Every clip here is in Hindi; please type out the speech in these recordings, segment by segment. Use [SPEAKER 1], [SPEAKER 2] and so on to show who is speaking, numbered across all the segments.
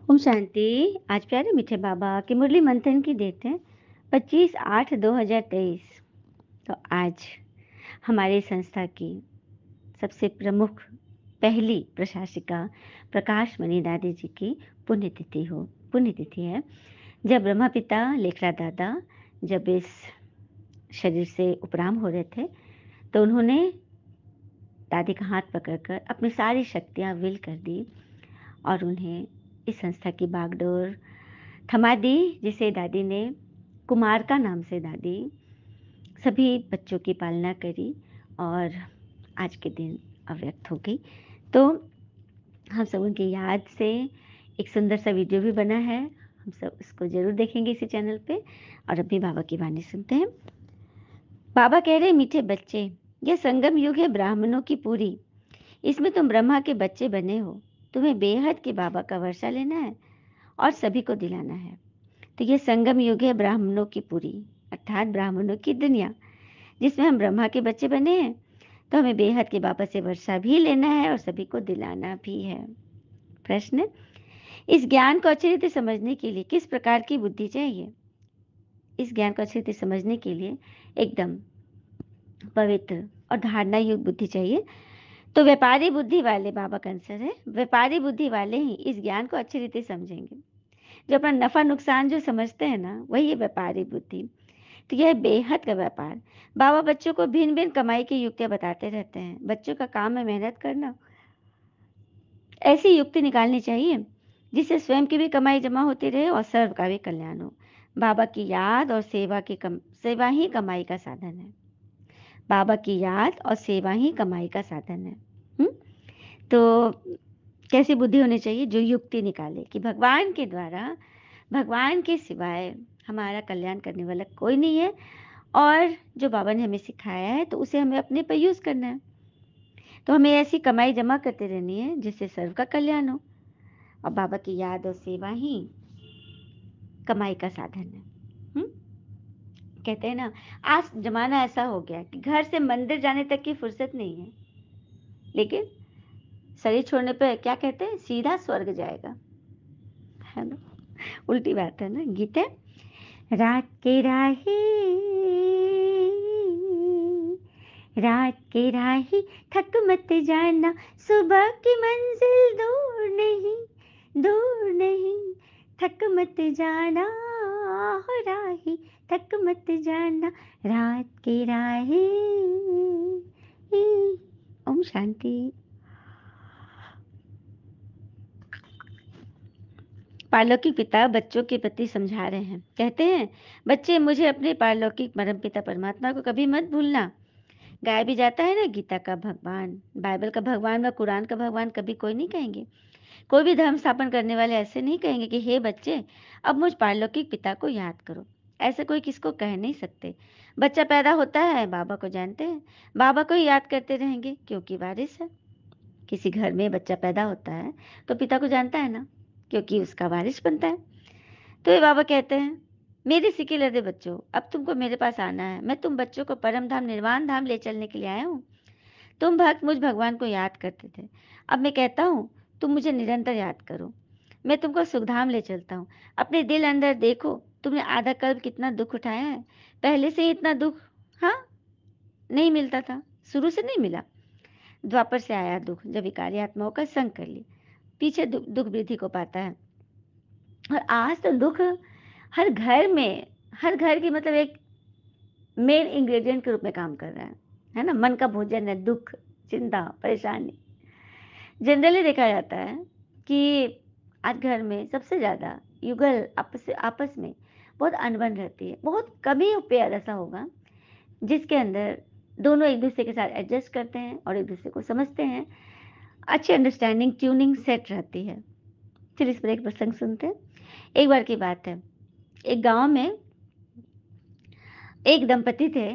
[SPEAKER 1] ओम शांति। आज प्यारे मीठे बाबा के मुरली मंथन की डेट है 25/8/2023। तो आज हमारी संस्था की सबसे प्रमुख पहली प्रशासिका प्रकाश मणि दादी जी की पुण्यतिथि है, जब ब्रह्मा पिता लेखरा दादा जब इस शरीर से उपराम हो रहे थे, तो उन्होंने दादी का हाथ पकड़कर अपनी सारी शक्तियां विल कर दी और उन्हें इस संस्था की बागडोर थमा दी, जिसे दादी ने कुमार का नाम से दादी सभी बच्चों की पालना करी और आज के दिन अव्यक्त हो गई। तो हम सब उनकी याद से एक सुंदर सा वीडियो भी बना है, हम सब इसको जरूर देखेंगे इसी चैनल पे। और अभी बाबा की वाणी सुनते हैं। बाबा कह रहे, मीठे बच्चे, यह संगम युग है ब्राह्मणों की पूरी। इसमें तुम ब्रह्मा के बच्चे बने हो। तुम्हें बेहद के बाबा का वर्षा लेना है और सभी को दिलाना है। तो ये संगम युग है ब्राह्मणों की पूरी, अर्थात ब्राह्मणों की दुनिया, जिसमें हम ब्रह्मा के बच्चे बने हैं। तो हमें बेहद के बाबा से वर्षा भी लेना है और सभी को दिलाना भी है। प्रश्न, इस ज्ञान को अच्छी रीति समझने के लिए किस प्रकार की बुद्धि चाहिए? इस ज्ञान को अच्छी रीति समझने के लिए एकदम पवित्र और धारणा युक्त बुद्धि चाहिए। तो व्यापारी बुद्धि वाले, बाबा का आंसर है, व्यापारी बुद्धि वाले ही इस ज्ञान को अच्छी रीति समझेंगे। जो अपना नफा नुकसान जो समझते हैं ना, वही है व्यापारी बुद्धि। तो यह बेहद का व्यापार। बाबा बच्चों को भिन्न भिन्न कमाई की युक्तियां बताते रहते हैं। बच्चों का काम है मेहनत करना। ऐसी युक्ति निकालनी चाहिए जिससे स्वयं की भी कमाई जमा होती रहे और सर्व का भी कल्याण हो। बाबा की याद और सेवा ही कमाई का साधन है। बाबा की याद और सेवा ही कमाई का साधन है। तो कैसी बुद्धि होनी चाहिए? जो युक्ति निकाले कि भगवान के द्वारा, भगवान के सिवाय हमारा कल्याण करने वाला कोई नहीं है, और जो बाबा ने हमें सिखाया है तो उसे हमें अपने पर यूज करना है। तो हमें ऐसी कमाई जमा करते रहनी है जिससे सर्व का कल्याण हो, और बाबा की याद और सेवा ही कमाई का साधन है। हुँ? कहते हैं ना, आज जमाना ऐसा हो गया कि घर से मंदिर जाने तक की फुर्सत नहीं है, लेकिन शरीर छोड़ने पे क्या कहते हैं? सीधा स्वर्ग जाएगा, है ना? उल्टी बात है ना। गीत है, रात के राही थक मत जाना, सुबह की मंजिल दूर नहीं, थक मत जाना हो राही, थक मत जाना, रात के राही। ओम शांति। पारलौकिक पिता बच्चों के प्रति समझा रहे हैं। कहते हैं, बच्चे, मुझे अपने पारलौकिक परम पिता परमात्मा को कभी मत भूलना। गाया भी जाता है ना, गीता का भगवान, बाइबल का भगवान व कुरान का भगवान कभी कोई नहीं कहेंगे। कोई भी धर्म स्थापन करने वाले ऐसे नहीं कहेंगे कि हे बच्चे, अब मुझ पारलौकिक पिता को याद करो। ऐसे कोई किसको कह नहीं सकते। बच्चा पैदा होता है, बाबा को जानते हैं, बाबा को ही याद करते रहेंगे क्योंकि वारिस है। किसी घर में बच्चा पैदा होता है तो पिता को जानता है ना, क्योंकि उसका वारिस बनता है। तो ये बाबा कहते हैं, मेरे सिके लदे बच्चों, अब तुमको मेरे पास आना है। मैं तुम बच्चों को परम धाम निर्वाण धाम ले चलने के लिए आया हूँ। तुम भक्त मुझ भगवान को याद करते थे, अब मैं कहता हूँ तुम मुझे निरंतर याद करो। मैं तुमको सुखधाम ले चलता हूँ। अपने दिल अंदर देखो, तुमने आधा कल्प कितना दुख उठाया है। पहले से ही इतना दुख, हाँ, नहीं मिलता था, शुरू से नहीं मिला। द्वापर से आया दुख, जब विकारी आत्माओं का संग कर ली, पीछे दुख वृद्धि को पाता है। और आज तो दुख हर घर में, हर घर की मतलब एक मेन इंग्रेडिएंट के रूप में काम कर रहा है ना। मन का भोजन है दुख, चिंता, परेशानी। जनरली देखा जाता है कि आज घर में सबसे ज़्यादा युगल आपस में बहुत अनबन रहती है। बहुत कम ही पेयर ऐसा होगा जिसके अंदर दोनों एक दूसरे के साथ एडजस्ट करते हैं और एक दूसरे को समझते हैं। अच्छी अंडरस्टैंडिंग, ट्यूनिंग सेट रहती है। चलिए इस पर एक प्रसंग सुनते हैं। एक बार की बात है, एक गांव में एक दंपति थे,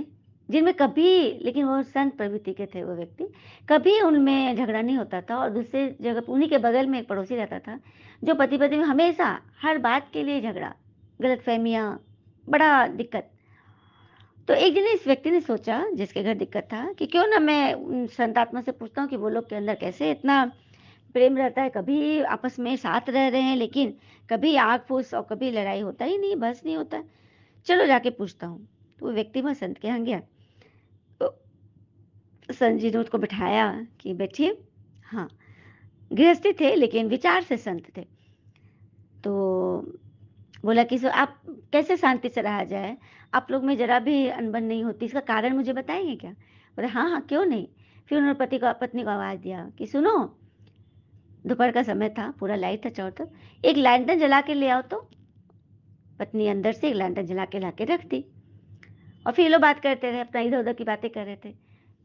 [SPEAKER 1] जिनमें कभी, लेकिन वो संत प्रवृत्ति के थे वो व्यक्ति, कभी उनमें झगड़ा नहीं होता था। और दूसरे जगह उन्हीं के बगल में एक पड़ोसी रहता था, जो पति पत्नी में हमेशा हर बात के लिए झगड़ा, गलतफहमियां, बड़ा दिक्कत। तो एक दिन इस व्यक्ति ने सोचा, जिसके घर दिक्कत था, कि क्यों ना मैं उन संत आत्मा से पूछता हूँ कि वो लोग के अंदर कैसे इतना प्रेम रहता है, कभी आपस में साथ रह रहे हैं, लेकिन कभी आग फूस और कभी लड़ाई होता ही नहीं, बस नहीं होता है। चलो जाके पूछता हूँ। तो वो व्यक्ति वहाँ संत के यहाँ गया। तो संत जी ने उसको बिठाया कि बैठिए। हाँ, गृहस्थी थे लेकिन विचार से संत थे। तो बोला कि सो आप कैसे शांति से रहा जाए? आप लोग में ज़रा भी अनबन नहीं होती, इसका कारण मुझे बताएँगे क्या? बोले हाँ, हाँ, क्यों नहीं? फिर उन्होंने पत्नी को आवाज़ दिया कि सुनो, दोपहर का समय था, पूरा लाइट था चारों तरफ, एक लैंटर्न जला के ले आओ तो। पत्नी अंदर से एक लैंटर्न जला के लाके रख दी और फिर ये लोग बात करते रहे, अपना इधर-उधर की बातें कर रहे थे।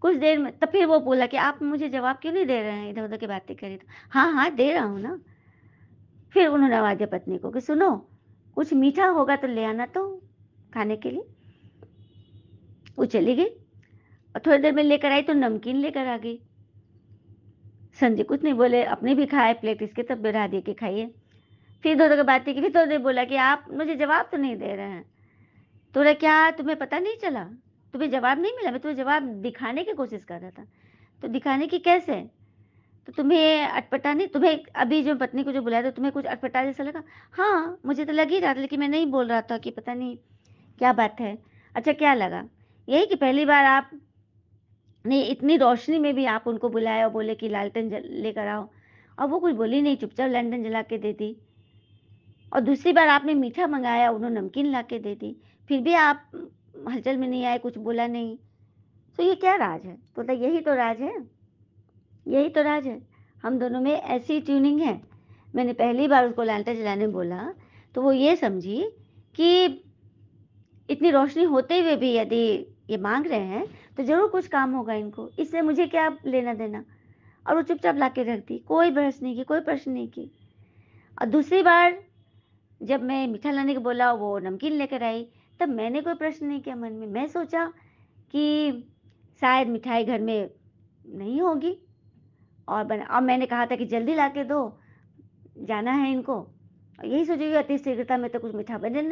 [SPEAKER 1] कुछ देर में तब फिर वो बोला कि आप मुझे जवाब क्यों नहीं दे रहे हैं? इधर-उधर की बातें कर रही तो। हाँ, हाँ, दे रहा हूँ ना। फिर उन्होंने आवाज़ दिया पत्नी को कि सुनो, कुछ मीठा होगा तो ले आना तो खाने के लिए। वो चली गई और थोड़ी देर में लेकर आई तो नमकीन लेकर आ गई। संजय कुछ नहीं बोले, अपने भी खाए प्लेट इसके तब बढ़ा दिए कि खाइए। फिर इधर-उधर की बातें की, फिर थोड़ी देर बोला कि आप मुझे जवाब तो नहीं दे रहे हैं। तो बोला क्या तुम्हें पता नहीं चला? तुम्हें जवाब नहीं मिला? मैं तुम्हें जवाब दिखाने की कोशिश कर रहा था। तो दिखाने की कैसे? तो तुम्हें अटपटा नहीं, तुम्हें अभी जो पत्नी को जो बुलाया तो तुम्हें कुछ अटपटा जैसा लगा? हाँ, मुझे तो लग ही रहा था, लेकिन मैं नहीं बोल रहा था कि पता नहीं क्या बात है। अच्छा क्या लगा? यही कि पहली बार आपने इतनी रोशनी में भी आप उनको बुलाया और बोले कि लालटेन लेकर आओ और वो कुछ बोली नहीं, चुपचाप लैंटर्न जला के दे दी। और दूसरी बार आपने मीठा मँगाया, उन्होंने नमकीन ला के दे दी। फिर भी आप हलचल में नहीं आए, कुछ बोला नहीं। तो ये क्या राज है? तो बोला यही तो राज है, यही तो राज है। हम दोनों में ऐसी ट्यूनिंग है। मैंने पहली बार उसको लैंटर्न जलाने बोला, तो वो ये समझी कि इतनी रोशनी होते हुए भी यदि ये माँग रहे हैं, तो ज़रूर कुछ काम होगा इनको, इससे मुझे क्या लेना-देना? और वो चुपचाप ला के रख दी, कोई बहस नहीं की, कोई प्रश्न नहीं की। और दूसरी बार जब मैं मीठा लाने को बोला, वो नमकीन लेकर आई, तब मैंने कोई प्रश्न नहीं किया मन में। मैं सोचा कि शायद मिठाई घर में नहीं होगी और मैंने कहा था कि जल्दी ला के दो, जाना है इनको। और यही सोची कि अति शीघ्रता में तो कुछ मीठा बन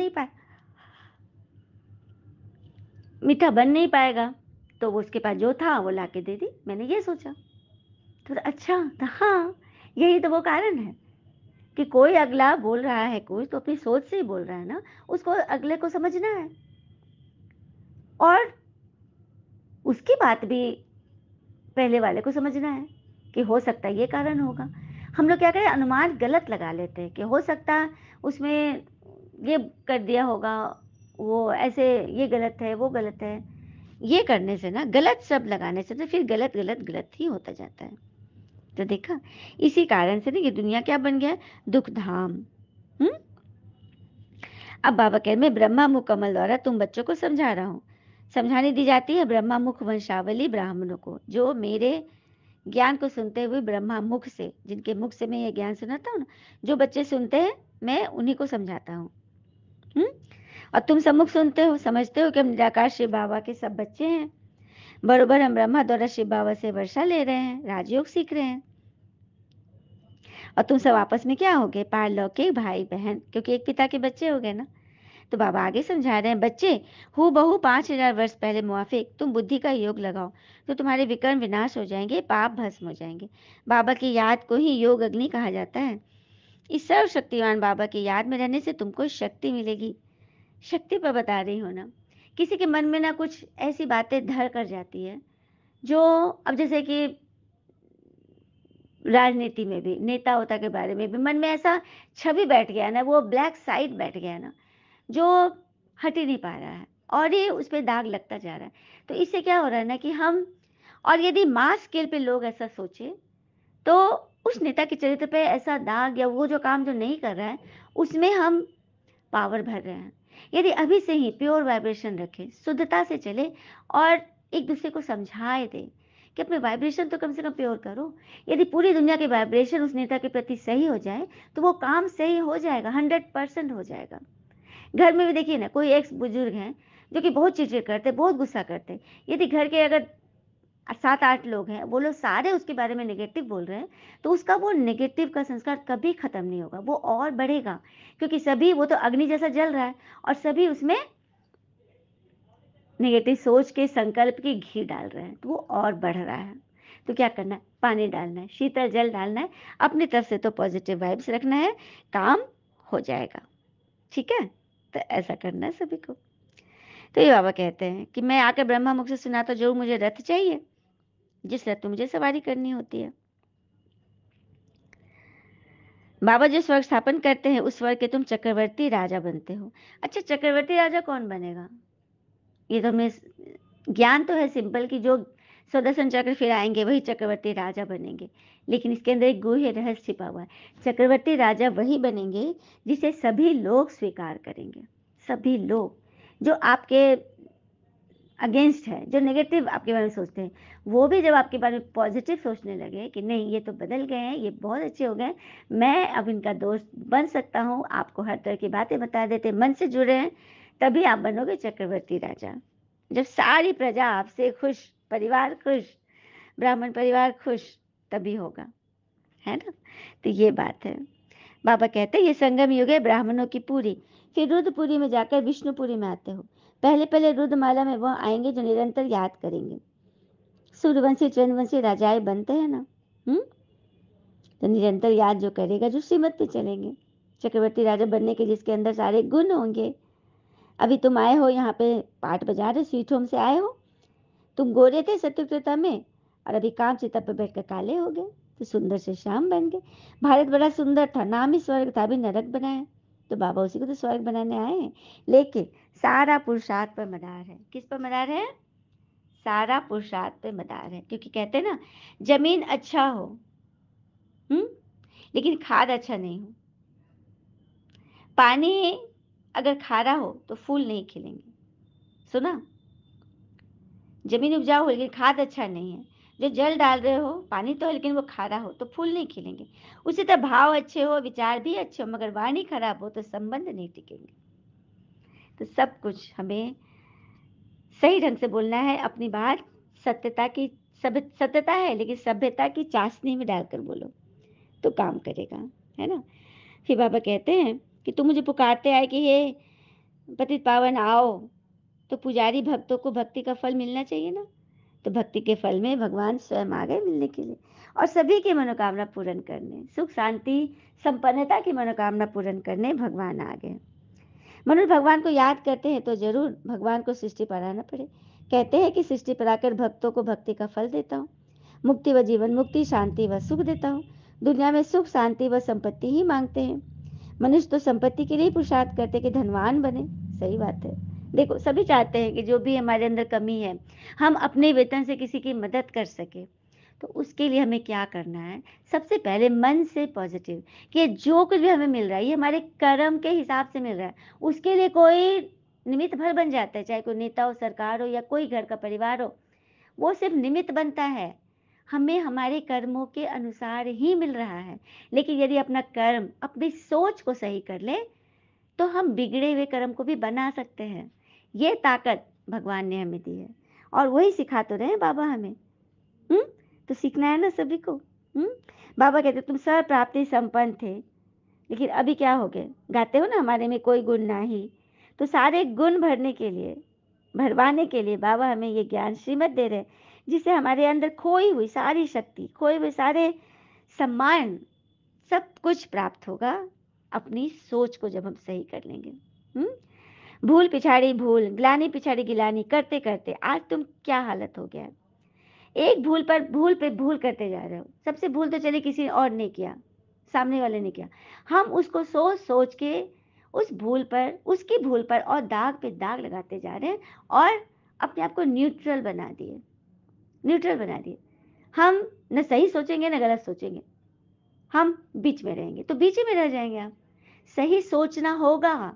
[SPEAKER 1] नहीं पाएगा, तो वो उसके पास जो था वो ला के दे दी। मैंने ये सोचा। तो अच्छा, तो हाँ, यही तो वो कारण है कि कोई अगला बोल रहा है कुछ तो अपनी सोच से ही बोल रहा है ना, उसको अगले को समझना है और उसकी बात भी पहले वाले को समझना है कि हो सकता है ये कारण होगा। हम लोग क्या करें, अनुमान गलत लगा लेते हैं कि हो सकता है उसमें ये कर दिया होगा, वो ऐसे ये गलत है, वो गलत है। ये करने से ना, गलत शब्द लगाने से तो फिर गलत, गलत, गलत ही होता जाता है। तो देखा, इसी कारण से ना ये दुनिया क्या बन गया है, दुख धाम। हुँ? अब बाबा कह रहे मैं ब्रह्मा मुख कमल द्वारा तुम बच्चों को समझा रहा हूँ। समझाने दी जाती है ब्रह्मा मुख वंशावली ब्राह्मणों को, जो मेरे ज्ञान को सुनते हुए ब्रह्मा मुख से, जिनके मुख से मैं ये ज्ञान सुनाता हूँ ना, जो बच्चे सुनते हैं, मैं उन्हीं को समझाता हूँ। हुँ? और तुम सम्मुख सुनते हो, समझते हो कि हम निराकार शिव बाबा के सब बच्चे हैं। बरोबर हम ब्रह्मा द्वारा शिव बाबा से वर्षा ले रहे हैं, राजयोग सीख रहे हैं। और तुम सब आपस में क्या हो गए, पारलौकिक भाई बहन, क्योंकि एक पिता के बच्चे हो गए ना। तो बाबा आगे समझा रहे हैं, बच्चे हूबहू 5000 वर्ष पहले मुआफिक तुम बुद्धि का योग लगाओ, तो तुम्हारे विकर्म विनाश हो जाएंगे, पाप भस्म हो जाएंगे। बाबा की याद को ही योग अग्नि कहा जाता है। इस सर्वशक्तिमान बाबा की याद में रहने से तुमको शक्ति मिलेगी। शक्ति पर बता रही हो ना, किसी के मन में ना कुछ ऐसी बातें धर कर जाती है जो, अब जैसे कि राजनीति में भी नेता के बारे में भी मन में ऐसा छवि बैठ गया ना, वो ब्लैक साइड बैठ गया ना, जो हट ही नहीं पा रहा है और ये उस पे दाग लगता जा रहा है। तो इससे क्या हो रहा है ना कि हम, और यदि मास स्केल पे लोग ऐसा सोचे, तो उस नेता के चरित्र पे ऐसा दाग या वो जो काम जो नहीं कर रहा है, उसमें हम पावर भर रहे हैं। यदि अभी से ही प्योर वाइब्रेशन रखें, शुद्धता से चले और एक दूसरे को समझाए दें कि अपने वाइब्रेशन तो कम से कम प्योर करो। यदि पूरी दुनिया के वाइब्रेशन उस नेता के प्रति सही हो जाए, तो वो काम सही हो जाएगा, 100% हो जाएगा। घर में भी देखिए ना, कोई एक्स बुजुर्ग हैं जो कि बहुत चिड़चिड़ करते हैं, बहुत गुस्सा करते हैं। यदि घर के अगर 7-8 लोग हैं, वो लोग सारे उसके बारे में नेगेटिव बोल रहे हैं, तो उसका वो नेगेटिव का संस्कार कभी खत्म नहीं होगा, वो और बढ़ेगा। क्योंकि सभी, वो तो अग्नि जैसा जल रहा है और सभी उसमें नेगेटिव सोच के संकल्प की घी डाल रहे हैं, तो वो और बढ़ रहा है। तो क्या करना है, पानी डालना है, शीतल जल डालना है, अपनी तरफ से तो पॉजिटिव वाइब्स रखना है, काम हो जाएगा। ठीक है, तो ऐसा करना है सभी को। तो ये बाबा कहते हैं कि मैं आकर ब्रह्मा मुख से सुना तो जरूर मुझे रथ चाहिए, जिस रथ में मुझे सवारी करनी होती है। बाबा जो स्वर्ग स्थापन करते हैं उस स्वर्ग के तुम चक्रवर्ती राजा बनते हो। अच्छा, चक्रवर्ती राजा कौन बनेगा? ये तो हमें ज्ञान तो है सिंपल कि जो सुदर्शन चक्र फिराएंगे वही चक्रवर्ती राजा बनेंगे, लेकिन इसके अंदर एक गूढ़ रहस्य छिपा हुआ है। चक्रवर्ती राजा वही बनेंगे जिसे सभी लोग स्वीकार करेंगे। सभी लोग जो आपके अगेंस्ट है, जो नेगेटिव आपके बारे में सोचते हैं, वो भी जब आपके बारे में पॉजिटिव सोचने लगे कि नहीं ये तो बदल गए हैं, ये बहुत अच्छे हो गए, मैं अब इनका दोस्त बन सकता हूँ, आपको हर तरह की बातें बता देते, मन से जुड़े हैं, तभी आप बनोगे चक्रवर्ती राजा। जब सारी प्रजा आपसे खुश, परिवार खुश, ब्राह्मण परिवार खुश, तभी होगा, है ना? तो ये बात है। बाबा कहते हैं ये संगम युग है ब्राह्मणों की पूरी, फिर रुद्रपुरी में जाकर विष्णुपुरी में आते हो। पहले पहले रुद्रमाला में वह आएंगे जो निरंतर याद करेंगे। सूर्यवंशी चंद्रवंशी राजाएं बनते हैं ना, तो निरंतर याद जो करेगा, जो श्रीमत पे चलेंगे, चक्रवर्ती राजा बनने के जिसके अंदर सारे गुण होंगे। अभी तुम आए हो यहाँ पे पाठ बजा रहे, स्वीट होम से आए हो, तुम गोरे थे सत्युत्रता में और अभी काम चिता पर बैठकर काले हो गए, तो सुंदर से श्याम बन गए। भारत बड़ा सुंदर था, नाम ही स्वर्ग था, अभी नरक बनाया, तो बाबा उसी को तो स्वर्ग बनाने आए हैं। लेकिन सारा पुरुषार्थ पर मदार है। किस पर मदार है? सारा पुरुषार्थ पे मदार है, क्योंकि कहते हैं ना, जमीन अच्छा हो, हम्म, लेकिन खाद अच्छा नहीं हो, पानी अगर खारा हो तो फूल नहीं खिलेंगे। सुना? जमीन उपजाऊ हो लेकिन खाद अच्छा नहीं है, जो जल डाल रहे हो, पानी तो है लेकिन वो खारा हो तो फूल नहीं खिलेंगे। उसी तरह भाव अच्छे हो, विचार भी अच्छे हो, मगर वाणी खराब हो तो संबंध नहीं टिकेंगे। तो सब कुछ हमें सही ढंग से बोलना है, अपनी बात सत्यता की, सत्यता है लेकिन सभ्यता की चाशनी में डालकर बोलो तो काम करेगा, है ना? फिर बाबा कहते हैं कि तुम मुझे पुकारते आए कि हे पतित पावन आओ, तो पुजारी भक्तों को भक्ति का फल मिलना चाहिए ना। तो भक्ति के फल में भगवान स्वयं आ गए मिलने के लिए, और सभी की मनोकामना पूर्ण करने, सुख शांति संपन्नता की मनोकामना पूर्ण करने भगवान आ गए। मनुष्य भगवान को याद करते हैं तो जरूर भगवान को सृष्टि पर आना पड़े। कहते हैं कि सृष्टि पर आकर भक्तों को भक्ति का फल देता हूँ, मुक्ति व जीवन मुक्ति, शांति व सुख देता हूँ। दुनिया में सुख शांति व संपत्ति ही मांगते हैं। मनुष्य तो संपत्ति के लिए पुरुषार्थ करते कि धनवान बने। सही बात है। देखो, सभी चाहते हैं कि जो भी हमारे अंदर कमी है, हम अपने वेतन से किसी की मदद कर सके। तो उसके लिए हमें क्या करना है? सबसे पहले मन से पॉजिटिव, कि जो कुछ भी हमें मिल रहा है ये हमारे कर्म के हिसाब से मिल रहा है। उसके लिए कोई निमित्त भर बन जाता है, चाहे कोई नेता हो, सरकार हो, या कोई घर का परिवार हो, वो सिर्फ निमित्त बनता है। हमें हमारे कर्मों के अनुसार ही मिल रहा है। लेकिन यदि अपना कर्म, अपनी सोच को सही कर ले, तो हम बिगड़े हुए कर्म को भी बना सकते हैं। ये ताकत भगवान ने हमें दी है, और वही सिखा तो रहे हैं बाबा हमें। हम्म, तो सीखना है ना सभी को। हम्म, बाबा कहते तुम सब प्राप्ति संपन्न थे, लेकिन अभी क्या हो गए? गाते हो ना, हमारे में कोई गुण नहीं। तो सारे गुण भरने के लिए, भरवाने के लिए बाबा हमें ये ज्ञान श्रीमत दे रहे, जिससे हमारे अंदर खोई हुई सारी शक्ति, खोए हुए सारे सम्मान, सब कुछ प्राप्त होगा अपनी सोच को जब हम सही कर लेंगे। भूल पिछाड़ी भूल, ग्लानी पिछाड़ी गिलानी करते करते आज तुम क्या हालत हो गया है। एक भूल पर भूल पे भूल करते जा रहे हो। सबसे भूल तो चले किसी और ने किया, सामने वाले ने किया, हम उसको सोच सोच के उस भूल पर, उसकी भूल पर और दाग पे दाग लगाते जा रहे हैं, और अपने आप को न्यूट्रल बना दिए, न्यूट्रल बना दिए। हम न सही सोचेंगे न गलत सोचेंगे, हम बीच में रहेंगे, तो बीच में रह जाएंगे आप। सही सोचना होगा,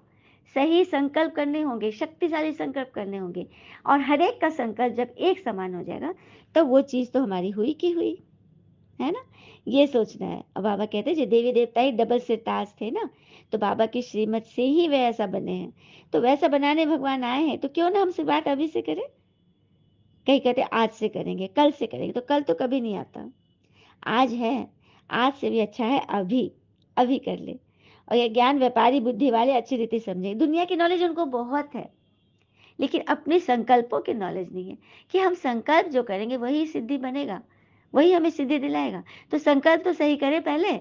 [SPEAKER 1] सही संकल्प करने होंगे, शक्तिशाली संकल्प करने होंगे, और हर एक का संकल्प जब एक समान हो जाएगा तो वो चीज तो हमारी हुई की हुई, है ना? ये सोचना है। अब बाबा कहते हैं जो देवी देवता ही डबल सिर ताज थे ना, तो बाबा की श्रीमत से ही वे ऐसा बने हैं, तो वैसा बनाने भगवान आए हैं, तो क्यों ना हमसे बात अभी से करें। कहीं कहते आज से करेंगे, कल से करेंगे, तो कल तो कभी नहीं आता। आज है, आज से भी अच्छा है अभी, अभी कर ले। और ये ज्ञान व्यापारी बुद्धि वाले अच्छी रीति समझे। दुनिया की नॉलेज उनको बहुत है, लेकिन अपने संकल्पों की नॉलेज नहीं है, कि हम संकल्प जो करेंगे वही सिद्धि बनेगा, वही हमें सिद्धि दिलाएगा। तो संकल्प तो सही करें पहले।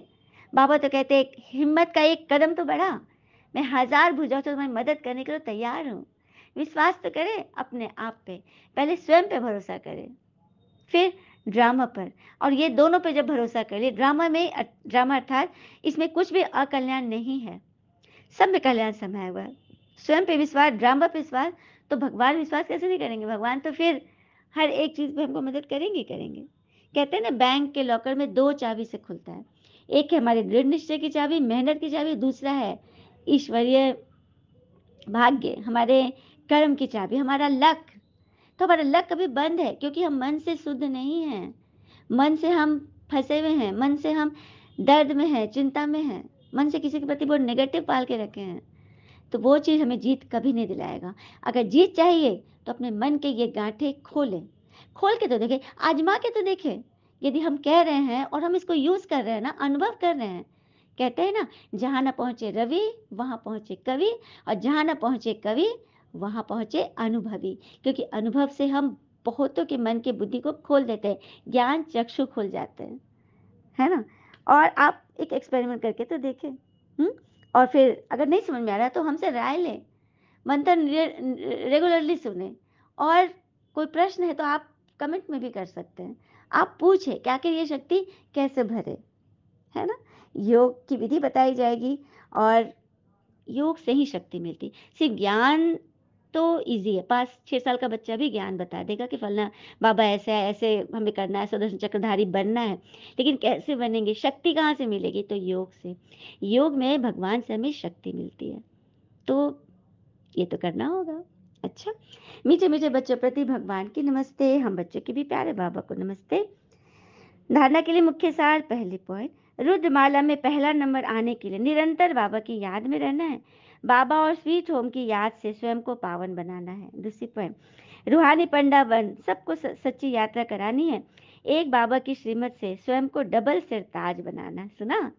[SPEAKER 1] बाबा तो कहते हैं हिम्मत का एक कदम तो बढ़ा, मैं 1000 भुजाओं से तुम्हारी मदद करने के लिए तैयार हूँ। विश्वास तो करें अपने आप पे, पहले स्वयं पे भरोसा करें, फिर ड्रामा पर। और ये दोनों पे जब भरोसा कर लिए, ड्रामा अर्थात इसमें कुछ भी अकल्याण नहीं है, सब में कल्याण समाया हुआ है। स्वयं पे विश्वास, ड्रामा पे विश्वास, तो भगवान विश्वास कैसे नहीं करेंगे? भगवान तो फिर हर एक चीज़ पे हमको मदद करेंगे ही करेंगे। कहते हैं ना, बैंक के लॉकर में 2 चाबी से खुलता है। एक है हमारे दृढ़ निश्चय की चाबी, मेहनत की चाबी, दूसरा है ईश्वरीय भाग्य, हमारे कर्म की चाबी, हमारा लक। तो हमारा लक कभी बंद है क्योंकि हम मन से शुद्ध नहीं हैं। मन से हम फँसे हुए हैं, मन से हम दर्द में हैं, चिंता में हैं, मन से किसी के प्रति बहुत नेगेटिव पाल के रखे हैं। तो वो चीज़ हमें जीत कभी नहीं दिलाएगा। अगर जीत चाहिए तो अपने मन के ये गाँठें खोलें। खोल के तो देखें, आज़मा के तो देखें। यदि हम कह रहे हैं और हम इसको यूज़ कर रहे हैं ना, अनुभव कर रहे हैं। कहते हैं ना, जहाँ ना पहुँचे रवि, वहाँ पहुँचे कवि, और जहाँ ना पहुँचे कवि, वहाँ पहुँचे अनुभवी। क्योंकि अनुभव से हम बहुतों के मन की बुद्धि को खोल देते हैं, ज्ञान चक्षु खुल जाते हैं। है ना? और आप एक एक्सपेरिमेंट करके तो देखें। हुँ? और फिर अगर नहीं समझ में आ रहा है तो हमसे राय लें, मंथन रेगुलरली सुनें, और कोई प्रश्न है तो आप कमेंट में भी कर सकते हैं। आप पूछें कि आखिर ये शक्ति कैसे भरे, है ना? योग की विधि बताई जाएगी, और योग से ही शक्ति मिलती। सिर्फ ज्ञान तो ईज़ी है, 5-6 साल का बच्चा भी ज्ञान बता देगा कि फलना बाबा ऐसा है, ऐसे हमें करना है, सुदर्शन चक्रधारी बनना है। लेकिन कैसे बनेंगे, शक्ति कहाँ से मिलेगी? तो योग से। योग में भगवान से हमें शक्ति मिलती है। तो ये तो करना होगा। अच्छा, मीठे-मीठे बच्चों प्रति भगवान की नमस्ते, हम बच्चों के भी प्यारे बाबा को नमस्ते। धारणा के लिए मुख्य सार, पहली पॉइंट, रुद्रमाला में पहला नंबर आने के लिए निरंतर बाबा की याद में रहना है। बाबा और स्वीट होम की याद से स्वयं को पावन बनाना है। दूसरी पॉइंट, रूहानी पंडा बन सबको सच्ची यात्रा करानी है। एक बाबा की श्रीमत से स्वयं को डबल सिर ताज बनाना है। सुना?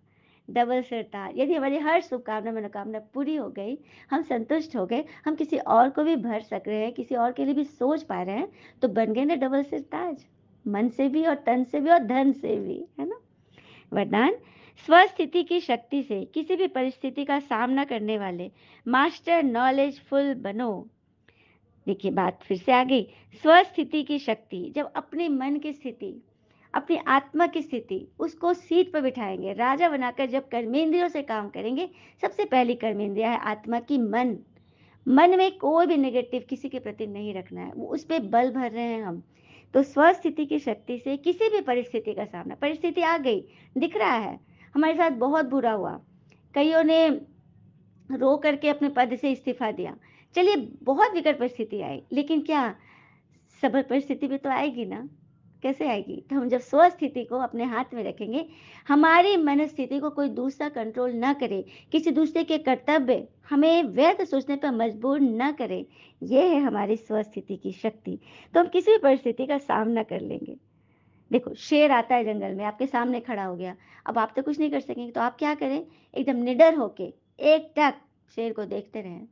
[SPEAKER 1] डबल सिर ताज। यदि हमारी हर शुभकामना मनोकामना पूरी हो गई, हम संतुष्ट हो गए, हम किसी और को भी भर सक रहे हैं, किसी और के लिए भी सोच पा रहे हैं, तो बन गए ना डबल सिर ताज, मन से भी और तन से भी और धन से भी, है ना? वरदान, स्वस्थिति की शक्ति से किसी भी परिस्थिति का सामना करने वाले मास्टर नॉलेजफुल बनो। देखिए, बात फिर से आ गई। स्वस्थिति की शक्ति, जब अपने मन की स्थिति, अपनी आत्मा की स्थिति, उसको सीट पर बिठाएंगे, राजा बनाकर जब कर्मेंद्रियों से काम करेंगे। सबसे पहली कर्मेंद्रिय है आत्मा की, मन। मन में कोई भी नेगेटिव किसी के प्रति नहीं रखना है, वो उस पे बल भर रहे हैं हम। तो स्वस्थिति की शक्ति से किसी भी परिस्थिति का सामना, परिस्थिति आ गई, दिख रहा है हमारे साथ बहुत बुरा हुआ, कईयों ने रो करके अपने पद से इस्तीफा दिया, चलिए बहुत विकट परिस्थिति आई, लेकिन क्या सबर परिस्थिति भी तो आएगी ना? कैसे आएगी? तो हम जब स्वस्थिति को अपने हाथ में रखेंगे, हमारी मनस्थिति को कोई दूसरा कंट्रोल ना करे, किसी दूसरे के कर्तव्य हमें व्यर्थ सोचने पर मजबूर ना करे, ये है हमारी स्वस्थिति की शक्ति। तो हम किसी भी परिस्थिति का सामना कर लेंगे। देखो, शेर आता है जंगल में, आपके सामने खड़ा हो गया, अब आप तो कुछ नहीं कर सकेंगे, तो आप क्या करें? एकदम निडर होके एकटक शेर को देखते रहें,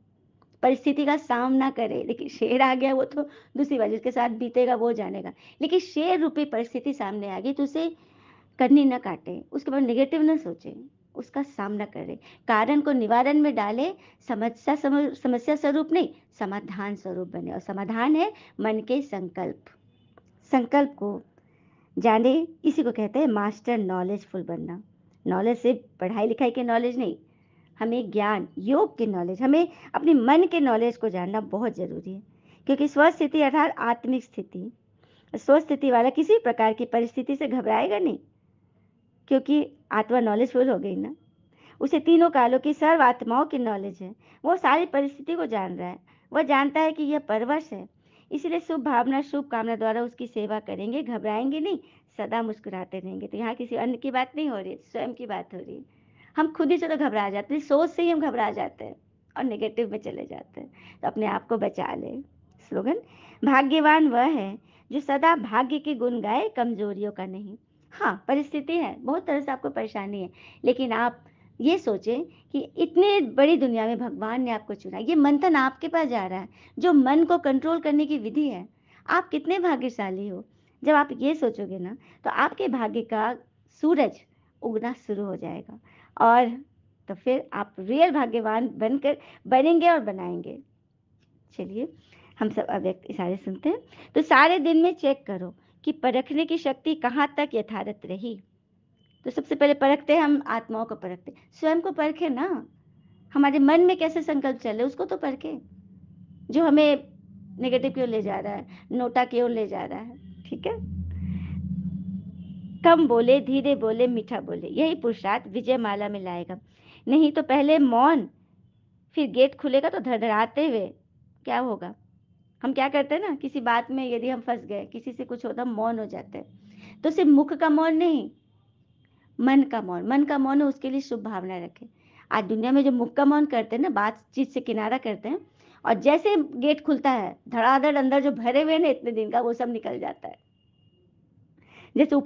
[SPEAKER 1] परिस्थिति का सामना करे। देखिए, शेर आ गया, वो तो दूसरी बात, जिसके साथ बीतेगा वो जानेगा। लेकिन शेर रूपी परिस्थिति सामने आ गई तो उसे कन्नी न काटे, उसके बाद नेगेटिव न सोचे, उसका सामना करे, कारण को निवारण में डाले, समस्या स्वरूप नहीं, समाधान स्वरूप बने। और समाधान है मन के संकल्प। संकल्प को जाने, इसी को कहते हैं मास्टर नॉलेजफुल बनना। नॉलेज सिर्फ पढ़ाई लिखाई के नॉलेज नहीं, हमें ज्ञान, योग की नॉलेज, हमें अपने मन के नॉलेज को जानना बहुत ज़रूरी है। क्योंकि स्वस्थिति अर्थात आत्मिक स्थिति, स्वस्थिति वाला किसी प्रकार की परिस्थिति से घबराएगा नहीं, क्योंकि आत्मा नॉलेजफुल हो गई ना। उसे तीनों कालों की सर्व आत्माओं की नॉलेज है, वो सारी परिस्थिति को जान रहा है, वह जानता है कि यह परवश है, इसलिए शुभ भावना शुभ कामना द्वारा उसकी सेवा करेंगे, घबराएंगे नहीं, सदा मुस्कुराते रहेंगे। तो यहाँ किसी अन्य की बात नहीं हो रही, स्वयं की बात हो रही है। हम खुद ही से तो घबरा जाते हैं, सोच से ही हम घबरा जाते हैं और नेगेटिव में चले जाते हैं। तो अपने आप को बचा ले। स्लोगन, भाग्यवान वह है जो सदा भाग्य के गुण गाए, कमजोरियों का नहीं। हाँ, परिस्थिति है, बहुत तरह से आपको परेशानी है, लेकिन आप ये सोचें कि इतने बड़ी दुनिया में भगवान ने आपको चुना, ये मंथन आपके पास जा रहा है, जो मन को कंट्रोल करने की विधि है। आप कितने भाग्यशाली हो। जब आप ये सोचोगे ना, तो आपके भाग्य का सूरज उगना शुरू हो जाएगा और तो फिर आप रियल भाग्यवान बनकर बनेंगे और बनाएँगे। चलिए, हम सब अब एक इशारे सुनते हैं। तो सारे दिन में चेक करो कि परखने की शक्ति कहाँ तक यथारत रही। तो सबसे पहले परखते हैं, हम आत्माओं को परखते हैं। स्वयं को परखें ना, हमारे मन में कैसे संकल्प चल रहे हैं उसको तो परखें, जो हमें नेगेटिव की ओर ले जा रहा है, नोटा की ओर ले जा रहा है, ठीक है? कम बोले, धीरे बोले, मीठा बोले, यही पुरुषार्थ विजय माला में लाएगा। नहीं तो पहले मौन, फिर गेट खुलेगा तो धड़धड़ाते हुए क्या होगा? हम क्या करते हैं ना, किसी बात में यदि हम फँस गए, किसी से कुछ होता, हम मौन हो जाते हैं। तो सिर्फ़ मुख का मौन नहीं, मन का मौन हो उसके लिए शुभ भावना रखें। आज दुनिया में जो मुख का मौन करते हैं ना, बातचीत से किनारा करते हैं और जैसे गेट खुलता है, धड़ाधड़ अंदर जो भरे हुए हैं ना इतने दिन का, वो सब निकल जाता है। जैसे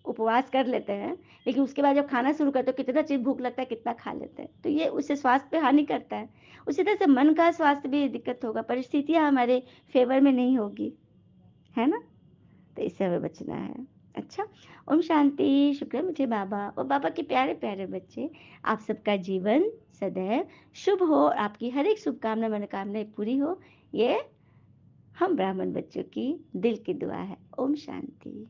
[SPEAKER 1] उपवास कर लेते हैं, लेकिन उसके बाद जब खाना शुरू करते हो, कितना चीज़ भूख लगता है, कितना खा लेते हैं। तो ये उससे स्वास्थ्य पे हानि करता है। उसी तरह से मन का स्वास्थ्य भी दिक्कत होगा, परिस्थितियाँ हमारे फ़ेवर में नहीं होगी, है ना? तो इससे हमें बचना है। अच्छा, ओम शांति, शुक्र है मुझे बाबा और बाबा के प्यारे-प्यारे बच्चे, आप सबका जीवन सदैव शुभ हो और आपकी हर एक शुभकामना, मनोकामनाएँ पूरी हो। ये हम ब्राह्मण बच्चों की दिल की दुआ है। ओम शांति।